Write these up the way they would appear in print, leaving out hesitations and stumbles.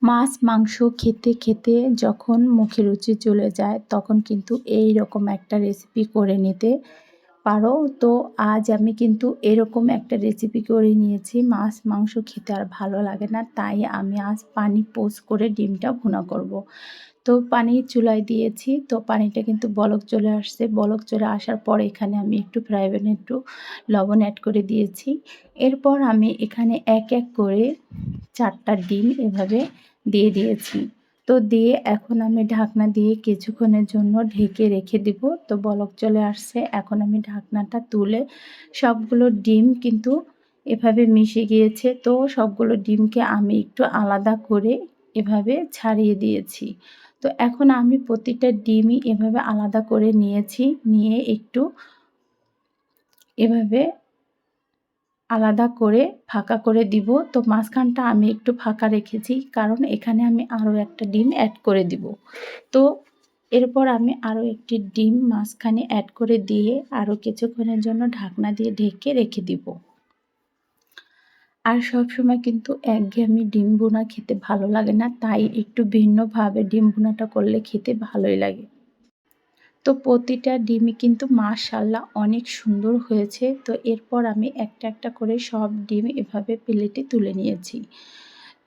মাছ মাংস খেতে খেতে যখন মুখে রুচি চলে যায় তখন কিন্তু এই রকম একটা রেসিপি করে নিতে পারো। তো আজ আমি কিন্তু এরকম একটা রেসিপি করে নিয়েছি। মাছ মাংস খেতে আর ভালো লাগে না, তাই আমি আজ পানি পোস্ট করে ডিমটা ভুনা করব। তো পানি চুলায় দিয়েছি, তো পানিটা কিন্তু বলক চলে আসছে। বলক চলে আসার পর এখানে আমি একটু ফ্রাই প্যানে একটু লবণ অ্যাড করে দিয়েছি। এরপর আমি এখানে এক এক করে 4টা ডিম এভাবে দিয়ে দিয়েছি। তো দিয়ে এখন আমি ঢাকনা দিয়ে কিছুক্ষণের জন্য ঢেকে রেখে দিব। তো বলক চলে আসছে, এখন আমি ঢাকনাটা তুলে সবগুলো ডিম কিন্তু এভাবে মিশে গিয়েছে। তো সবগুলো ডিমকে আমি একটু আলাদা করে এভাবে ছাড়িয়ে দিয়েছি। তো এখন আমি প্রতিটা ডিমই এভাবে আলাদা করে নিয়েছি, নিয়ে একটু এভাবে আলাদা করে ফাঁকা করে দিব। তো মাঝখানটা আমি একটু ফাঁকা রেখেছি, কারণ এখানে আমি আরও একটা ডিম অ্যাড করে দিব। তো এরপর আমি আরও একটি ডিম মাঝখানে অ্যাড করে দিয়ে আরও কিছুক্ষণের জন্য ঢাকনা দিয়ে ঢেকে রেখে দিব। আর সবসময় কিন্তু একঘেয়েমি ডিম ভুনা খেতে ভালো লাগে না, তাই একটু ভিন্নভাবে ডিম ভুনাটা করলে খেতে ভালোই লাগে। তো প্রতিটা ডিমই কিন্তু মাশাআল্লাহ অনেক সুন্দর হয়েছে। তো এরপর আমি একটা একটা করে সব ডিম এভাবে প্লেটে তুলে নিয়েছি।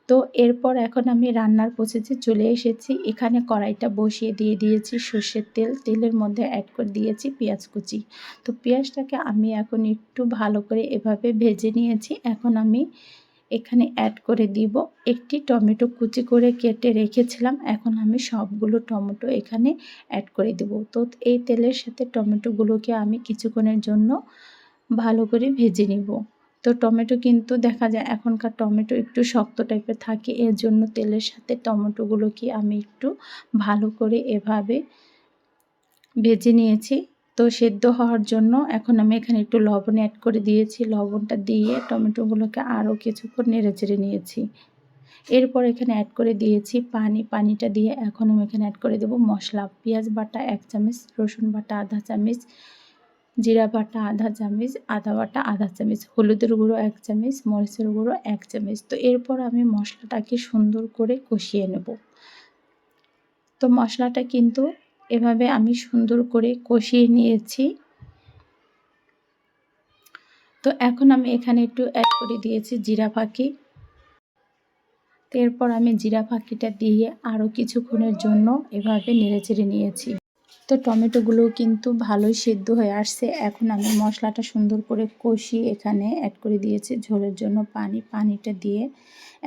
তো এরপর এখন আমি রান্নার প্রসেসে চলে এসেছি। এখানে কড়াইটা বসিয়ে দিয়ে দিয়েছি সর্ষের তেল। তেলের মধ্যে অ্যাড করে দিয়েছি পেঁয়াজ কুচি। তো পেঁয়াজটাকে আমি এখন একটু ভালো করে এভাবে ভেজে নিয়েছি। এখন আমি এখানে অ্যাড করে দিব একটি টমেটো কুচি করে কেটে রেখেছিলাম। এখন আমি সবগুলো টমেটো এখানে অ্যাড করে দেব। তো এই তেলের সাথে টমেটোগুলোকে আমি কিছুক্ষণের জন্য ভালো করে ভেজে নিব। তো টমেটো কিন্তু দেখা যায় এখনকার টমেটো একটু শক্ত টাইপের থাকে, এর জন্য তেলের সাথে টমেটোগুলোকে আমি একটু ভালো করে এভাবে ভেজে নিয়েছি। তো সেদ্ধ হওয়ার জন্য এখন আমি এখানে একটু লবণ অ্যাড করে দিয়েছি। লবণটা দিয়ে টমেটোগুলোকে আরও কিছুক্ষণ নেড়েচেড়ে নিয়েছি। এরপর এখানে অ্যাড করে দিয়েছি পানি। পানিটা দিয়ে এখন আমি এখানে অ্যাড করে দেব মশলা। পেঁয়াজ বাটা 1 চামচ, রসুন বাটা আধা চামচ, জিরা বাটা আধা চামচ, আদা বাটা আধা চামচ, হলুদের গুঁড়ো 1 চামচ, মরিচের গুঁড়ো 1 চামচ। তো এরপর আমি মশলাটাকে সুন্দর করে কষিয়ে নেব। তো মশলাটা কিন্তু এভাবে আমি সুন্দর করে কষিয়ে নিয়েছি। তো এখন আমি এখানে একটু অ্যাড করে দিয়েছি জিরা ফাঁকি। তো এরপর আমি জিরা ফাঁকিটা দিয়ে আরও কিছুক্ষণের জন্য এভাবে নেড়েচেড়ে নিয়েছি। তো টমেটোগুলো কিন্তু ভালোই সেদ্ধ হয়ে আসছে। এখন আমি মশলাটা সুন্দর করে কষিয়ে এখানে অ্যাড করে দিয়েছি ঝোলের জন্য পানি। পানিটা দিয়ে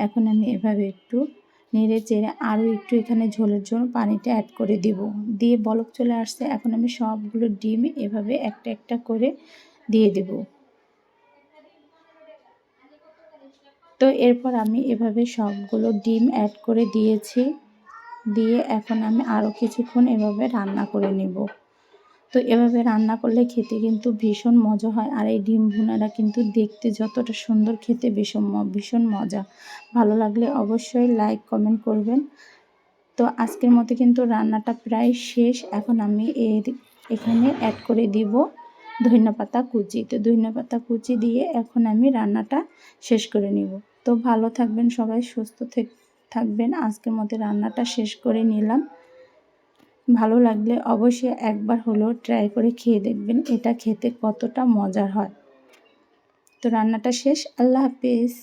এখন আমি এভাবে একটু নেড়ে চেড়ে আরও একটু এখানে ঝোলের জন্য পানিটা অ্যাড করে দিব। দিয়ে বলক চলে আসছে, এখন আমি সবগুলো ডিম এভাবে একটা একটা করে দিয়ে দেব। তো এরপর আমি এভাবে সবগুলো ডিম অ্যাড করে দিয়েছি। দিয়ে এখন আমি আরও কিছুক্ষণ এভাবে রান্না করে নেব। তো এভাবে রান্না করলে খেতে কিন্তু ভীষণ মজা হয়। আর এই ডিম ভুনাটা কিন্তু দেখতে যতটা সুন্দর, খেতে ভীষণ মজা। ভালো লাগলে অবশ্যই লাইক কমেন্ট করবেন। তো আজকের মতো কিন্তু রান্নাটা প্রায় শেষ। এখন আমি এখানে অ্যাড করে দিব ধনিয়াপাতা কুচি। তো ধনিয়াপাতা কুচি দিয়ে এখন আমি রান্নাটা শেষ করে নিব। তো ভালো থাকবেন সবাই, সুস্থ থাকবেন। আজকের মতো রান্নাটা শেষ করে নিলাম। ভালো লাগলে অবশ্যই একবার হলেও ট্রাই করে খেয়ে দেখবেন এটা খেতে কতটা মজার হয়। তো রান্নাটা শেষ। আল্লাহ হাফেজ।